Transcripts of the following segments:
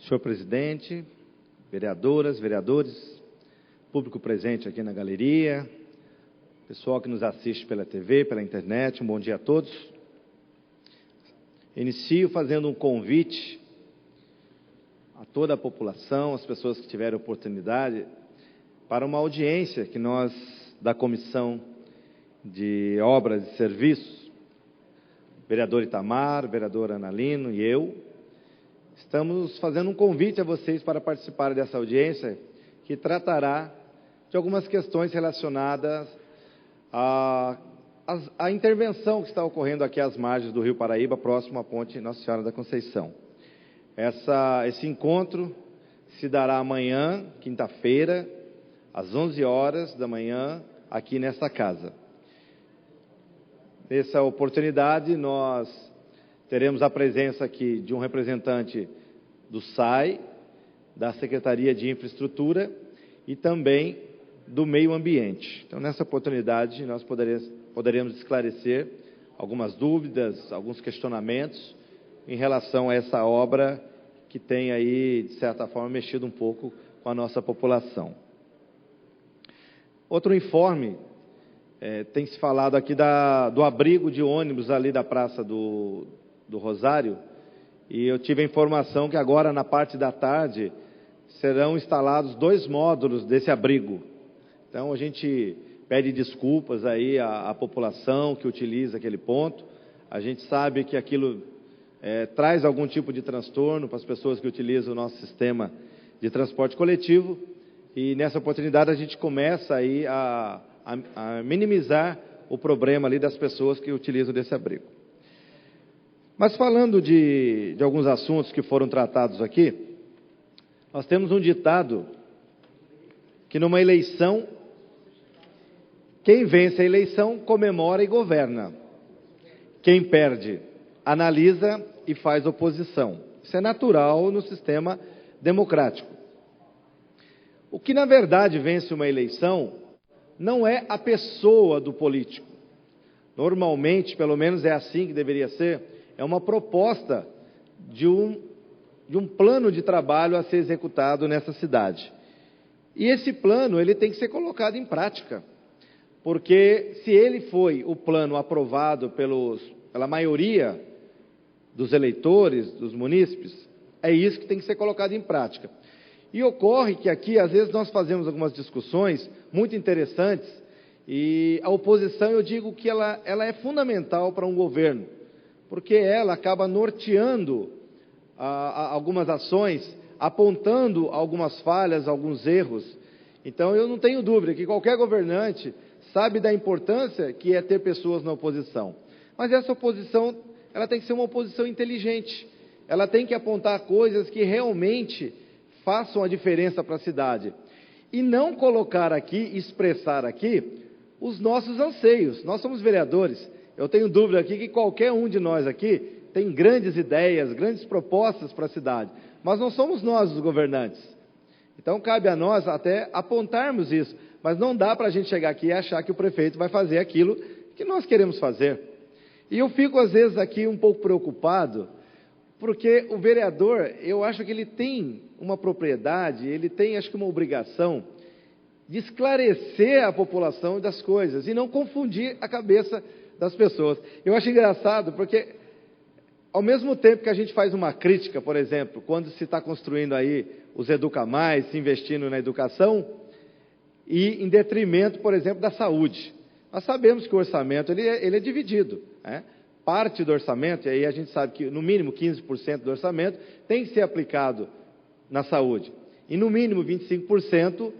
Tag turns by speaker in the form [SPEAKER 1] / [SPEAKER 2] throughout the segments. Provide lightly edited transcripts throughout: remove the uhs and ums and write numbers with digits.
[SPEAKER 1] Senhor presidente, vereadoras, vereadores, público presente aqui na galeria, pessoal que nos assiste pela TV, pela internet, um bom dia a todos. Inicio fazendo um convite a toda a população, as pessoas que tiverem oportunidade, para uma audiência que nós, da Comissão de Obras e Serviços, vereador Itamar, vereadora Analino e eu, estamos fazendo um convite a vocês para participarem dessa audiência, que tratará de algumas questões relacionadas à intervenção que está ocorrendo aqui às margens do Rio Paraíba, próximo à ponte Nossa Senhora da Conceição. Esse encontro se dará amanhã, quinta-feira, às 11 horas da manhã, aqui nesta casa. Nessa oportunidade, nós teremos a presença aqui de um representante do SAI, da Secretaria de Infraestrutura e também do Meio Ambiente. Então, nessa oportunidade, nós poderemos esclarecer algumas dúvidas, alguns questionamentos em relação a essa obra que tem aí, de certa forma, mexido um pouco com a nossa população. Outro informe, tem se falado aqui do abrigo de ônibus ali da Praça do Rosário, e eu tive a informação que agora, na parte da tarde, serão instalados 2 módulos desse abrigo. Então, a gente pede desculpas aí à população que utiliza aquele ponto. A gente sabe que aquilo traz algum tipo de transtorno para as pessoas que utilizam o nosso sistema de transporte coletivo, e nessa oportunidade a gente começa aí a minimizar o problema ali das pessoas que utilizam desse abrigo. Mas falando de alguns assuntos que foram tratados aqui, nós temos um ditado que numa eleição, quem vence a eleição comemora e governa. Quem perde, analisa e faz oposição. Isso é natural no sistema democrático. O que na verdade vence uma eleição não é a pessoa do político. Normalmente, pelo menos é assim que deveria ser, é uma proposta de um plano de trabalho a ser executado nessa cidade. E esse plano, ele tem que ser colocado em prática, porque se ele foi o plano aprovado pela maioria dos eleitores, dos munícipes, é isso que tem que ser colocado em prática. E ocorre que aqui, às vezes, nós fazemos algumas discussões muito interessantes, e a oposição, eu digo que ela é fundamental para um governo, porque ela acaba norteando algumas ações, apontando algumas falhas, alguns erros. Então, eu não tenho dúvida que qualquer governante sabe da importância que é ter pessoas na oposição. Mas essa oposição, ela tem que ser uma oposição inteligente. Ela tem que apontar coisas que realmente façam a diferença para a cidade. E não colocar aqui, expressar aqui, os nossos anseios. Nós somos vereadores. Eu tenho dúvida aqui que qualquer um de nós aqui tem grandes ideias, grandes propostas para a cidade. Mas não somos nós os governantes. Então, cabe a nós até apontarmos isso. Mas não dá para a gente chegar aqui e achar que o prefeito vai fazer aquilo que nós queremos fazer. E eu fico, às vezes, aqui um pouco preocupado, porque o vereador, eu acho que ele tem uma propriedade, ele tem, acho que uma obrigação de esclarecer a população das coisas e não confundir a cabeça das pessoas. Eu acho engraçado porque, ao mesmo tempo que a gente faz uma crítica, por exemplo, quando se está construindo aí os Educa Mais, se investindo na educação, e em detrimento, por exemplo, da saúde. Nós sabemos que o orçamento ele é dividido, né? Parte do orçamento, e aí a gente sabe que no mínimo 15% do orçamento tem que ser aplicado na saúde, e no mínimo 25%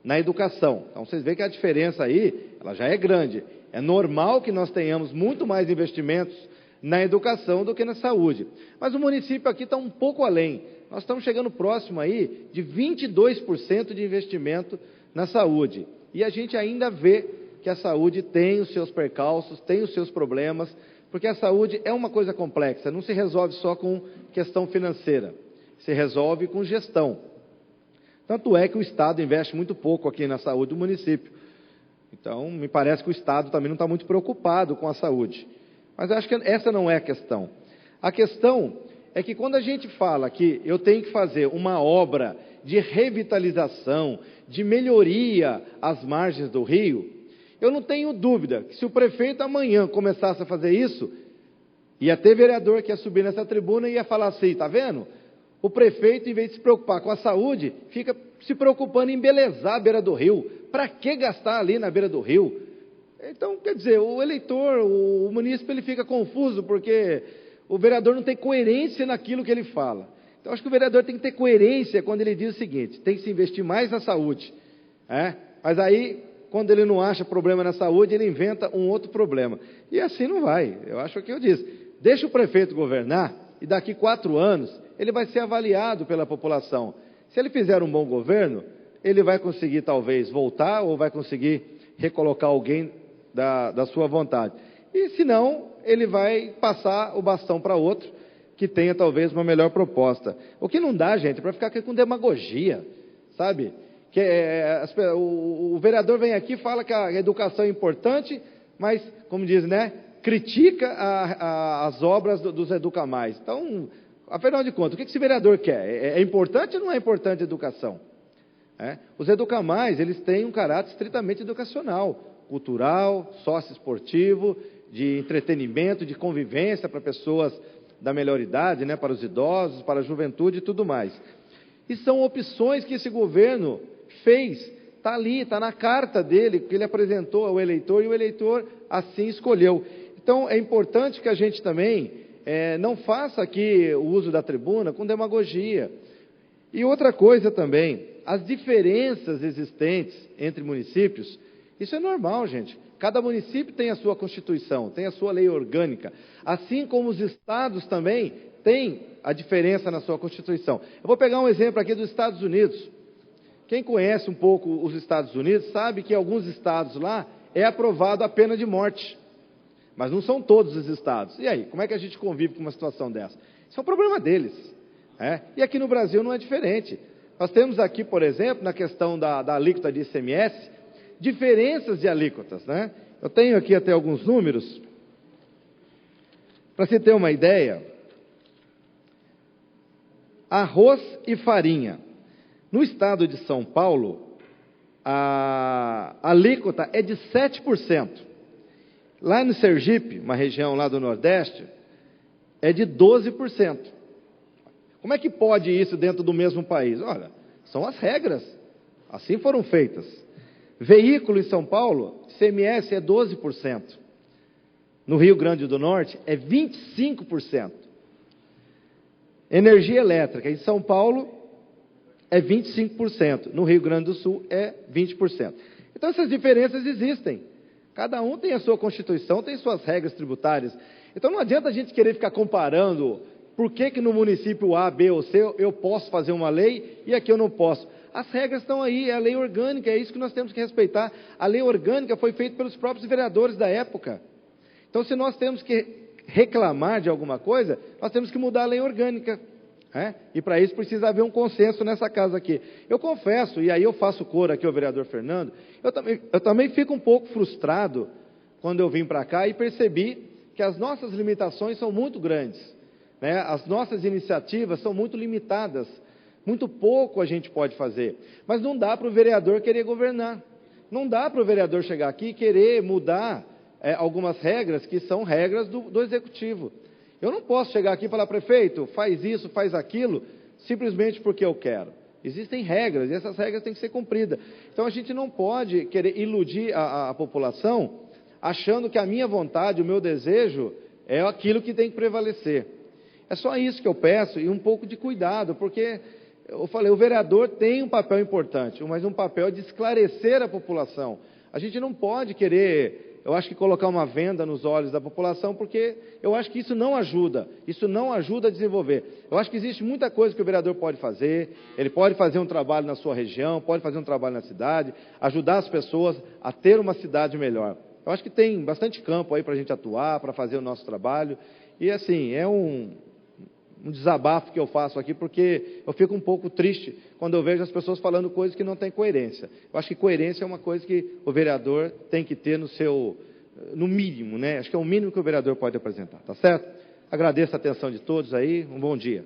[SPEAKER 1] na educação. Então vocês veem que a diferença aí, ela já é grande. É normal que nós tenhamos muito mais investimentos na educação do que na saúde. Mas o município aqui está um pouco além. Nós estamos chegando próximo aí de 22% de investimento na saúde. E a gente ainda vê que a saúde tem os seus percalços, tem os seus problemas, porque a saúde é uma coisa complexa, não se resolve só com questão financeira, se resolve com gestão. Tanto é que o Estado investe muito pouco aqui na saúde do município. Então, me parece que o Estado também não está muito preocupado com a saúde. Mas eu acho que essa não é a questão. A questão é que quando a gente fala que eu tenho que fazer uma obra de revitalização, de melhoria às margens do rio, eu não tenho dúvida que se o prefeito amanhã começasse a fazer isso, ia ter vereador que ia subir nessa tribuna e ia falar assim, está vendo? O prefeito, em vez de se preocupar com a saúde, fica se preocupando em embelezar a beira do rio. Para que gastar ali na beira do rio? Então, quer dizer, o eleitor, o munícipe, ele fica confuso, porque o vereador não tem coerência naquilo que ele fala. Então, acho que o vereador tem que ter coerência quando ele diz o seguinte, tem que se investir mais na saúde. Mas aí, quando ele não acha problema na saúde, ele inventa um outro problema. E assim não vai. Eu acho que eu disse, deixa o prefeito governar, e daqui 4 anos, ele vai ser avaliado pela população. Se ele fizer um bom governo, ele vai conseguir talvez voltar, ou vai conseguir recolocar alguém da sua vontade. E se não, ele vai passar o bastão para outro, que tenha talvez uma melhor proposta. O que não dá, gente, é para ficar aqui com demagogia, sabe? O vereador vem aqui e fala que a educação é importante, mas, como diz, né? Critica as obras dos Educamais. Então, afinal de contas, o que esse vereador quer? É importante ou não é importante a educação? Os Educamais, eles têm um caráter estritamente educacional, cultural, socioesportivo, de entretenimento, de convivência para pessoas da melhor idade, né, para os idosos, para a juventude e tudo mais. E são opções que esse governo fez, está ali, está na carta dele, que ele apresentou ao eleitor, e o eleitor assim escolheu. Então, é importante que a gente também não faça aqui o uso da tribuna com demagogia. E outra coisa também, as diferenças existentes entre municípios, isso é normal, gente. Cada município tem a sua Constituição, tem a sua lei orgânica, assim como os estados também têm a diferença na sua Constituição. Eu vou pegar um exemplo aqui dos Estados Unidos. Quem conhece um pouco os Estados Unidos sabe que em alguns estados lá é aprovado a pena de morte, mas não são todos os estados. E aí, como é que a gente convive com uma situação dessa? Isso é um problema deles. E aqui no Brasil não é diferente. Nós temos aqui, por exemplo, na questão da alíquota de ICMS, diferenças de alíquotas, né? Eu tenho aqui até alguns números, para você ter uma ideia. Arroz e farinha. No estado de São Paulo, a alíquota é de 7%. Lá no Sergipe, uma região lá do Nordeste, é de 12%. Como é que pode isso dentro do mesmo país? Olha, são as regras, assim foram feitas. Veículo em São Paulo, ICMS é 12%. No Rio Grande do Norte é 25%. Energia elétrica em São Paulo é 25%. No Rio Grande do Sul é 20%. Então essas diferenças existem. Cada um tem a sua Constituição, tem suas regras tributárias. Então não adianta a gente querer ficar comparando por que no município A, B ou C eu posso fazer uma lei e aqui eu não posso. As regras estão aí, é a lei orgânica, é isso que nós temos que respeitar. A lei orgânica foi feita pelos próprios vereadores da época. Então, se nós temos que reclamar de alguma coisa, nós temos que mudar a lei orgânica. E para isso precisa haver um consenso nessa casa aqui. Eu confesso, e aí eu faço coro aqui ao vereador Fernando, eu também fico um pouco frustrado quando eu vim para cá e percebi que as nossas limitações são muito grandes. As nossas iniciativas são muito limitadas. Muito pouco a gente pode fazer, mas não dá para o vereador querer governar, não dá para o vereador chegar aqui e querer mudar algumas regras que são regras do executivo. Eu não posso chegar aqui e falar, prefeito, faz isso, faz aquilo, simplesmente porque eu quero. Existem regras e essas regras têm que ser cumpridas. Então a gente não pode querer iludir a população achando que a minha vontade, o meu desejo é aquilo que tem que prevalecer. É só isso que eu peço e um pouco de cuidado, porque eu falei, o vereador tem um papel importante, mas um papel de esclarecer a população. A gente não pode querer, eu acho que colocar uma venda nos olhos da população, porque eu acho que isso não ajuda a desenvolver. Eu acho que existe muita coisa que o vereador pode fazer, ele pode fazer um trabalho na sua região, pode fazer um trabalho na cidade, ajudar as pessoas a ter uma cidade melhor. Eu acho que tem bastante campo aí para a gente atuar, para fazer o nosso trabalho, e assim, é um desabafo que eu faço aqui, porque eu fico um pouco triste quando eu vejo as pessoas falando coisas que não têm coerência. Eu acho que coerência é uma coisa que o vereador tem que ter no mínimo, né? Acho que é o mínimo que o vereador pode apresentar, tá certo? Agradeço a atenção de todos aí, um bom dia.